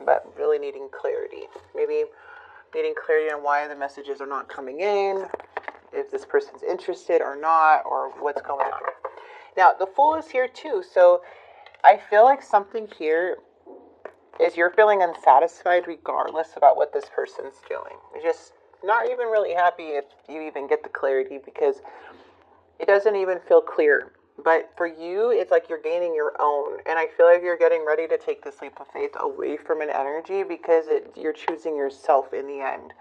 but really needing clarity. Maybe needing clarity on why the messages are not coming in, if this person's interested or not, or what's going on. Now, the Fool is here too, so I feel like something here is you're feeling unsatisfied regardless about what this person's doing. You're just not even really happy if you even get the clarity, because it doesn't even feel clear. But for you, it's like you're gaining your own. And I feel like you're getting ready to take this leap of faith away from an energy, because you're choosing yourself in the end.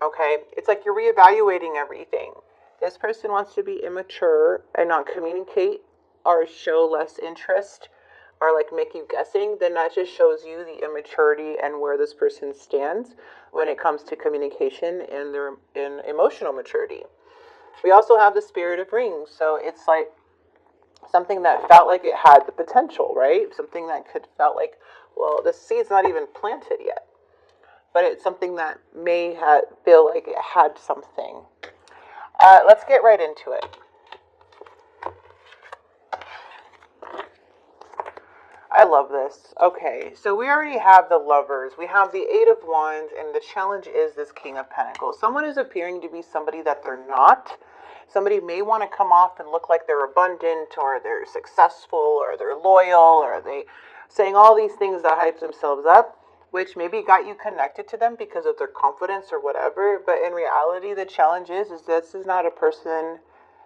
Okay? It's like you're reevaluating everything. This person wants to be immature and not communicate or show less interest or like make you guessing. Then that just shows you the immaturity and where this person stands when it comes to communication and their in emotional maturity. We also have the Spirit of Rings. So it's like something that felt like it had the potential, right? Something that could felt like, well, the seed's not even planted yet. But it's something that may feel like it had something. Let's get right into it. I love this. Okay, so we already have the Lovers. We have the Eight of Wands, and the challenge is this King of Pentacles. Someone is appearing to be somebody that they're not. Somebody may want to come off and look like they're abundant, or they're successful, or they're loyal, or they saying all these things that hype themselves up, which maybe got you connected to them because of their confidence or whatever. But in reality, the challenge is this is not a person.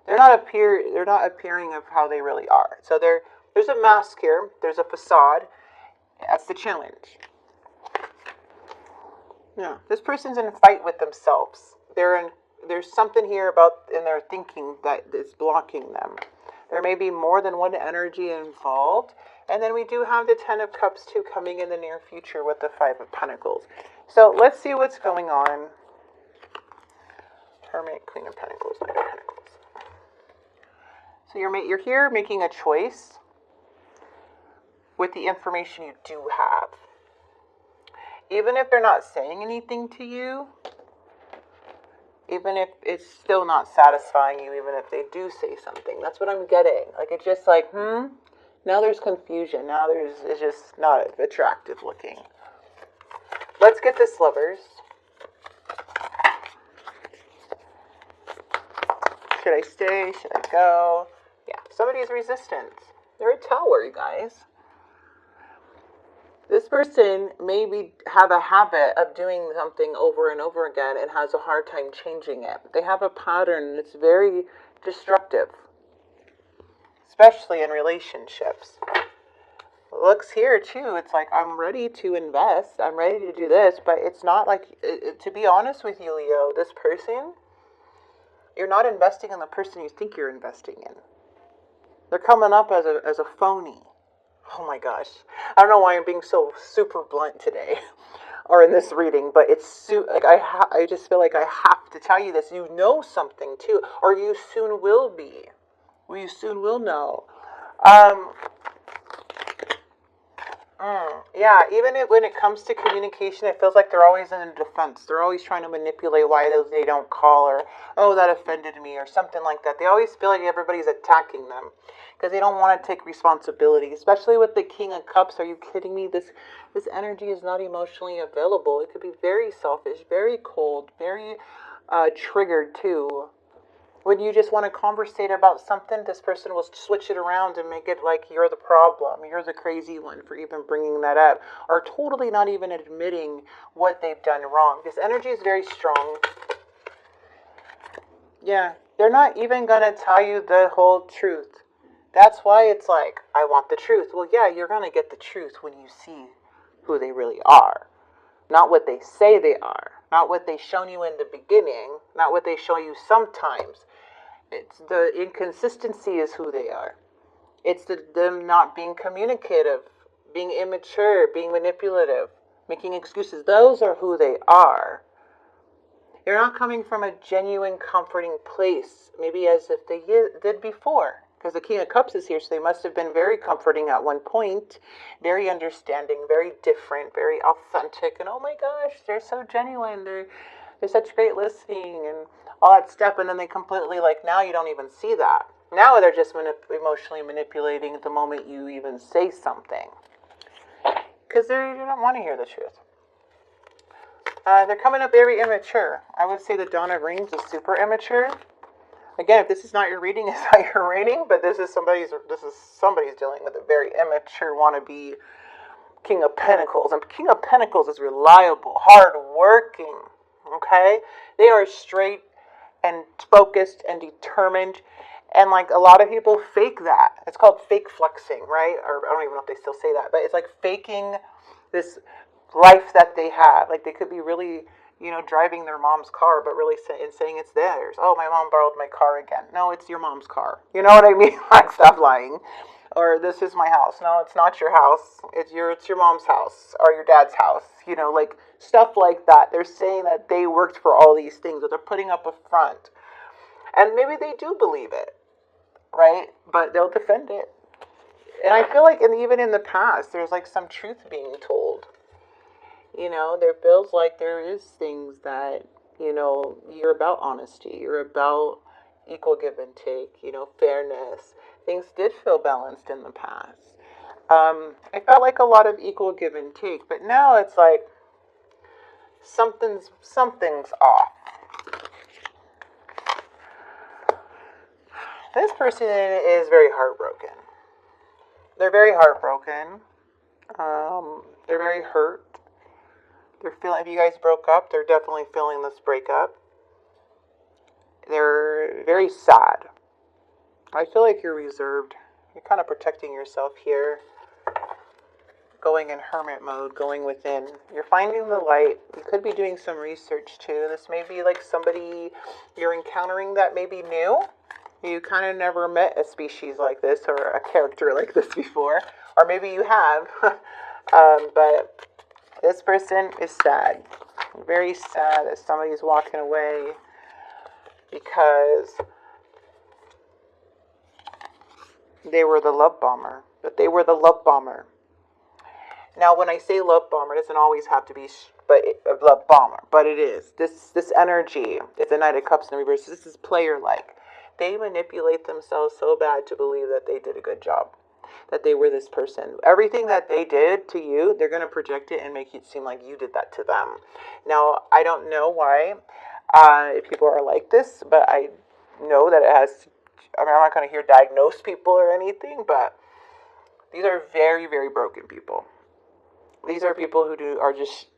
They're not appearing of how they really are. So there's a mask here. There's a facade. That's the challenge. Yeah, this person's in a fight with themselves. There's something here in their thinking that is blocking them. There may be more than one energy involved. And then we do have the Ten of Cups too coming in the near future with the Five of Pentacles. So let's see what's going on. Hermit, Queen of Pentacles, Knight of Pentacles. So you're here making a choice with the information you do have. Even if they're not saying anything to you, even if it's still not satisfying you, even if they do say something. That's what I'm getting. Like, it's just like, now there's confusion. Now it's just not attractive looking. Let's get this Lovers. Should I stay? Should I go? Yeah, somebody's resistant. They're a Tower, you guys. This person maybe have a habit of doing something over and over again and has a hard time changing it. They have a pattern that's very destructive, especially in relationships. Looks here too, it's like, I'm ready to invest, I'm ready to do this, but it's not like, to be honest with you, Leo, this person, you're not investing in the person you think you're investing in. They're coming up as a phony. Oh my gosh. I don't know why I'm being so super blunt today or in this reading, but it's like I just feel like I have to tell you this. You know something too, or you soon will be. You soon will know. Yeah, even when it comes to communication, it feels like they're always in defense. They're always trying to manipulate why they don't call, or, oh, that offended me, or something like that. They always feel like everybody's attacking them because they don't want to take responsibility, especially with the King of Cups. Are you kidding me? This energy is not emotionally available. It could be very selfish, very cold, very triggered too. When you just want to conversate about something, this person will switch it around and make it like you're the problem. You're the crazy one for even bringing that up. Or totally not even admitting what they've done wrong. This energy is very strong. Yeah, they're not even going to tell you the whole truth. That's why it's like, I want the truth. Well, yeah, you're going to get the truth when you see who they really are. Not what they say they are. Not what they've shown you in the beginning. Not what they show you sometimes. It's the inconsistency is who they are. It's them not being communicative, being immature, being manipulative, making excuses. Those are who they are. You're not coming from a genuine, comforting place, maybe as if they did before. Because the King of Cups is here, so they must have been very comforting at one point, very understanding, very different, very authentic, and oh my gosh, they're so genuine, they're such great listening, and all that stuff, and then they completely, like, now you don't even see that. Now they're just emotionally manipulating the moment you even say something. Because they don't want to hear the truth. They're coming up very immature. I would say the Dawn of Rings is super immature. Again, if this is not your reading, it's not your reading, but this is somebody's dealing with a very immature wannabe King of Pentacles. And King of Pentacles is reliable, hard-working, okay? They are straight and focused and determined. And like a lot of people fake that. It's called fake flexing, right? Or I don't even know if they still say that, but it's like faking this life that they have. Like they could be really, driving their mom's car, but really saying it's theirs. Oh, my mom borrowed my car again. No, it's your mom's car. You know what I mean? Like, stop lying. Or this is my house. No, it's not your house. It's your mom's house or your dad's house. Like stuff like that. They're saying that they worked for all these things, that they're putting up a front. And maybe they do believe it, right? But they'll defend it. And I feel like even in the past, there's like some truth being told. There feels like there is things that, you're about honesty. You're about equal give and take, fairness. Things did feel balanced in the past. I felt like a lot of equal give and take. But now it's like something's off. This person is very heartbroken. They're very heartbroken. They're very hurt. They're feeling, if you guys broke up, they're definitely feeling this breakup. They're very sad. I feel like you're reserved. You're kind of protecting yourself here. Going in hermit mode, going within. You're finding the light. You could be doing some research too. This may be like somebody you're encountering that may be new. You kind of never met a species like this or a character like this before. Or maybe you have. But this person is sad. Very sad that somebody's walking away because they were the love bomber. But they were the love bomber. Now, when I say love bomber, it doesn't always have to be a love bomber. But it is. This energy is the Knight of Cups in reverse. This is player-like. They manipulate themselves so bad to believe that they did a good job. That they were this person. Everything that they did to you, they're going to project it and make it seem like you did that to them. Now, I don't know why people are like this, but I know that it has, I'm not going to here diagnose people or anything, but these are very, very broken people. These are people who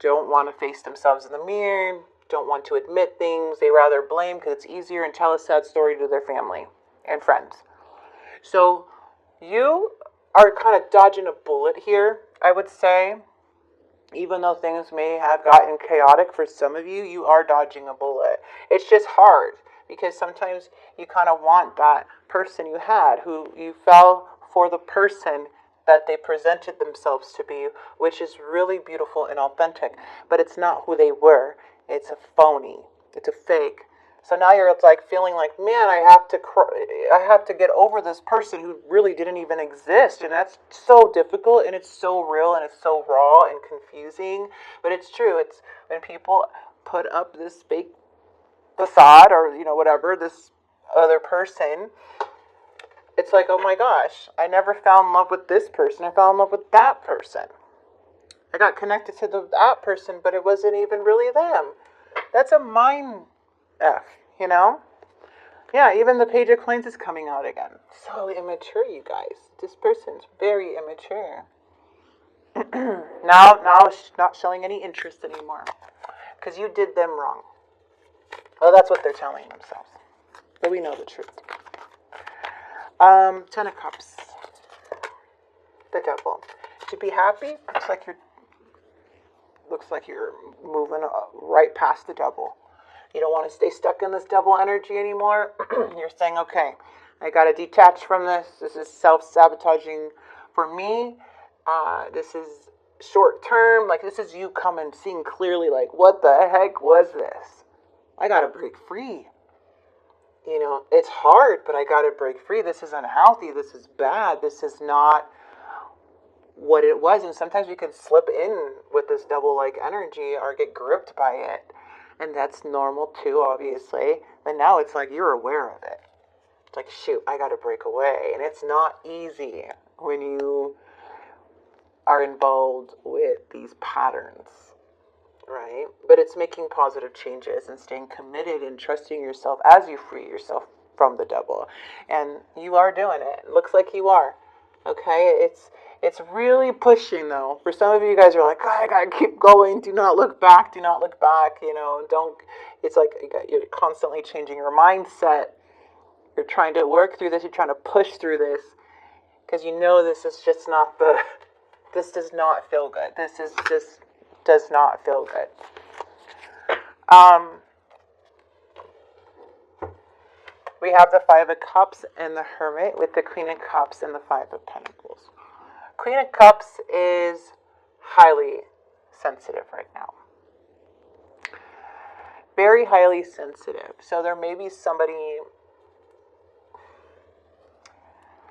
don't want to face themselves in the mirror, don't want to admit things. They rather blame because it's easier and tell a sad story to their family and friends. So you are kind of dodging a bullet here, I would say. Even though things may have gotten chaotic for some of you, you are dodging a bullet. It's just hard because sometimes you kind of want that person you had, who you fell for the person that they presented themselves to be, which is really beautiful and authentic. But it's not who they were. It's a phony. It's a fake. So now you're like feeling like, man, I have to get over this person who really didn't even exist. And that's so difficult, and it's so real, and it's so raw and confusing. But it's true. It's when people put up this fake facade or, whatever, this other person, it's like, oh my gosh, I never fell in love with this person. I fell in love with that person. I got connected to that person, but it wasn't even really them. That's a mind F, Yeah, even the Page of Coins is coming out again. So immature, you guys. This person's very immature. now not showing any interest anymore. Because you did them wrong. Well, that's what they're telling themselves. But we know the truth. Ten of Cups. The Devil. To be happy, looks like you're moving right past the Devil. You don't want to stay stuck in this Devil energy anymore. You're saying, okay, I got to detach from this. This is self-sabotaging for me. This is short term. Like, this is you coming, seeing clearly, like, what the heck was this? I got to break free. It's hard, but I got to break free. This is unhealthy. This is bad. This is not what it was. And sometimes we can slip in with this Devil-like energy or get gripped by it. And that's normal too, obviously. But now it's like you're aware of it. It's like, shoot, I got to break away. And it's not easy when you are involved with these patterns, right? But it's making positive changes and staying committed and trusting yourself as you free yourself from the devil. And you are doing it. It looks like you are. Okay? It's really pushing though. For some of you guys are like, oh, I gotta keep going. Do not look back. Do not look back. Don't. It's like you're constantly changing your mindset. You're trying to work through this. You're trying to push through this because this is just not the. This does not feel good. This is just does not feel good. We have the Five of Cups and the Hermit with the Queen of Cups and the Five of Pentacles. Queen of Cups is highly sensitive right now. Very highly sensitive. So there may be somebody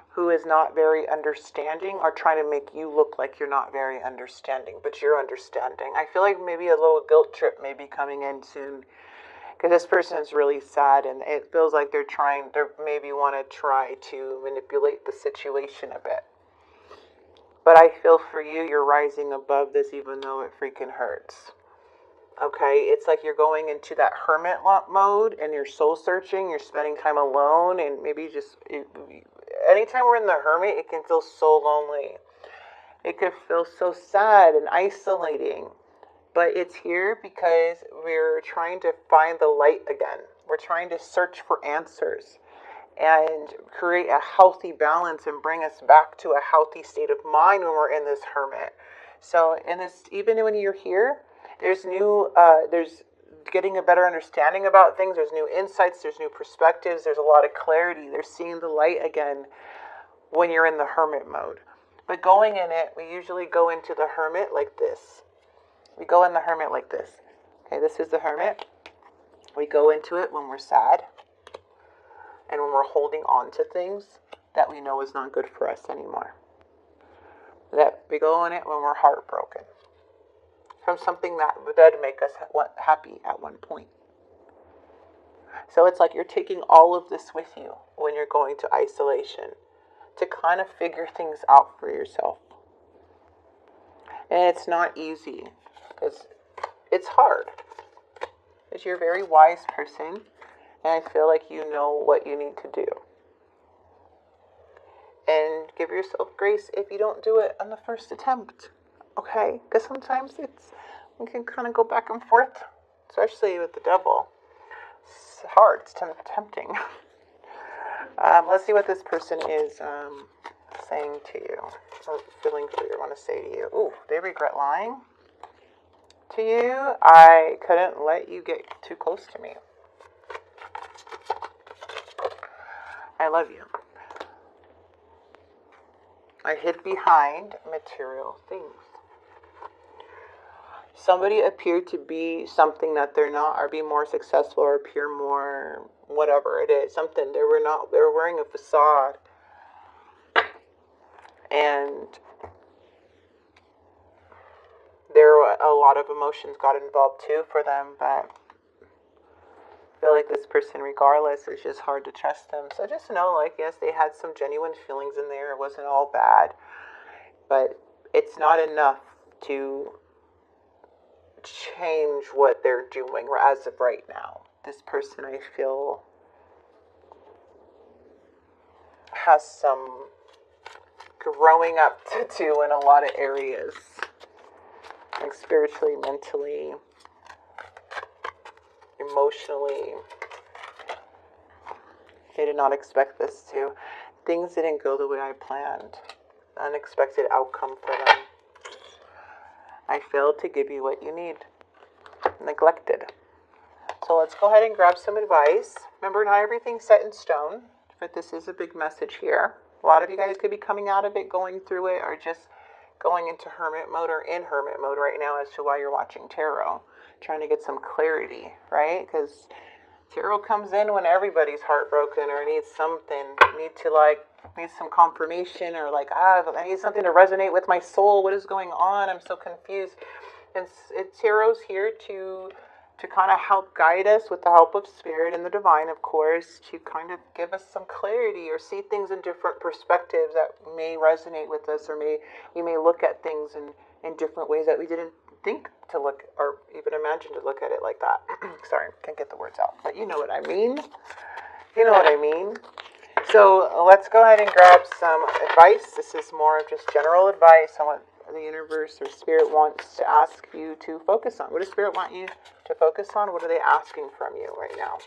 who is not very understanding or trying to make you look like you're not very understanding, but you're understanding. I feel like maybe a little guilt trip may be coming in soon because this person is really sad and it feels like they maybe want to try to manipulate the situation a bit. But I feel for you, you're rising above this even though it freaking hurts. Okay, it's like you're going into that hermit mode and you're soul searching, you're spending time alone, and maybe anytime we're in the hermit, it can feel so lonely. It could feel so sad and isolating. But it's here because we're trying to find the light again. We're trying to search for answers and create a healthy balance and bring us back to a healthy state of mind when we're in this hermit. So even when you're here, there's getting a better understanding about things. There's new insights. There's new perspectives. There's a lot of clarity. There's seeing the light again when you're in the hermit mode. But going in it, we usually go into the hermit like this. We go in the hermit like this. Okay, this is the hermit. We go into it when we're sad and when we're holding on to things that we know is not good for us anymore. That we go in it when we're heartbroken from something that did make us happy at one point. So it's like you're taking all of this with you when you're going to isolation to kind of figure things out for yourself. And it's not easy because it's hard. Because you're a very wise person and I feel like you know what you need to do. And give yourself grace if you don't do it on the first attempt. Okay? Because sometimes we can kind of go back and forth, especially with the devil. It's hard. It's tempting. Let's see what this person is saying to you, or feeling for you, want to say to you. Ooh, they regret lying to you. I couldn't let you get too close to me. I love you. I hid behind material things. Somebody appeared to be something that they're not, or be more successful, or appear more, whatever it is, something they were not. They were wearing a facade, and there were a lot of emotions got involved too for them. But I feel like this person, regardless, it's just hard to trust them. So just know, like, yes, they had some genuine feelings in there. It wasn't all bad, but it's not enough to change what they're doing as of right now. This person, I feel, has some growing up to do in a lot of areas, like spiritually, mentally, emotionally. They did not expect this to. Things didn't go the way I planned. Unexpected outcome for them. I failed to give you what you need. Neglected. So let's go ahead and grab some advice. Remember, not everything's set in stone, but this is a big message here. A lot of you guys could be coming out of it, going through it, or just going into hermit mode or in hermit mode right now as to why you're watching tarot. Trying to get some clarity, right? Because tarot comes in when everybody's heartbroken or needs something. Need some confirmation, or I need something to resonate with my soul. What is going on? I'm so confused. And tarot's here to to kind of help guide us with the help of Spirit and the Divine, of course, to kind of give us some clarity or see things in different perspectives that may resonate with us, or we may look at things in different ways that we didn't think to look, or even imagine to look at it like that. Sorry, can't get the words out, but you know what I mean. You know what I mean. So let's go ahead and grab some advice. This is more of just general advice on what the universe or Spirit wants to ask you to focus on. What does Spirit want you to focus on? What are they asking from you right now?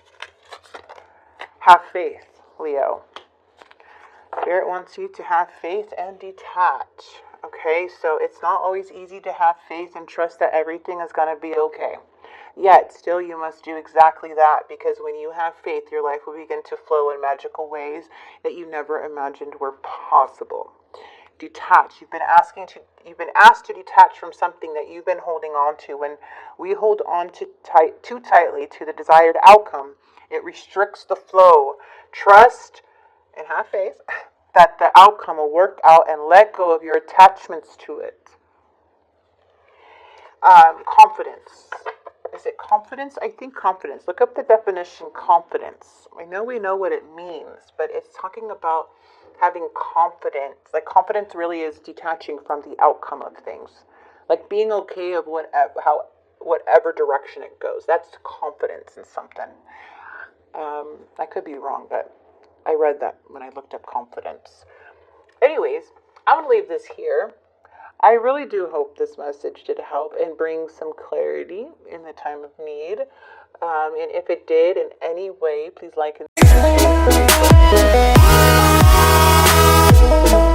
Have faith, Leo. Spirit wants you to have faith and detach. Okay, so it's not always easy to have faith and trust that everything is going to be okay. Yet, still you must do exactly that, because when you have faith, your life will begin to flow in magical ways that you never imagined were possible. Detach. You've been asked to detach from something that you've been holding on to. When we hold on too tightly to the desired outcome, it restricts the flow. Trust and have faith that the outcome will work out, and let go of your attachments to it. Confidence. Is it confidence? I think confidence. Look up the definition, confidence. I know we know what it means, but it's talking about having confidence. Like, confidence really is detaching from the outcome of things. Like being okay of whatever direction it goes. That's confidence in something. I could be wrong, but I read that when I looked up confidence. Anyways, I'm going to leave this here. I really do hope this message did help and bring some clarity in the time of need. And if it did in any way, please like and subscribe.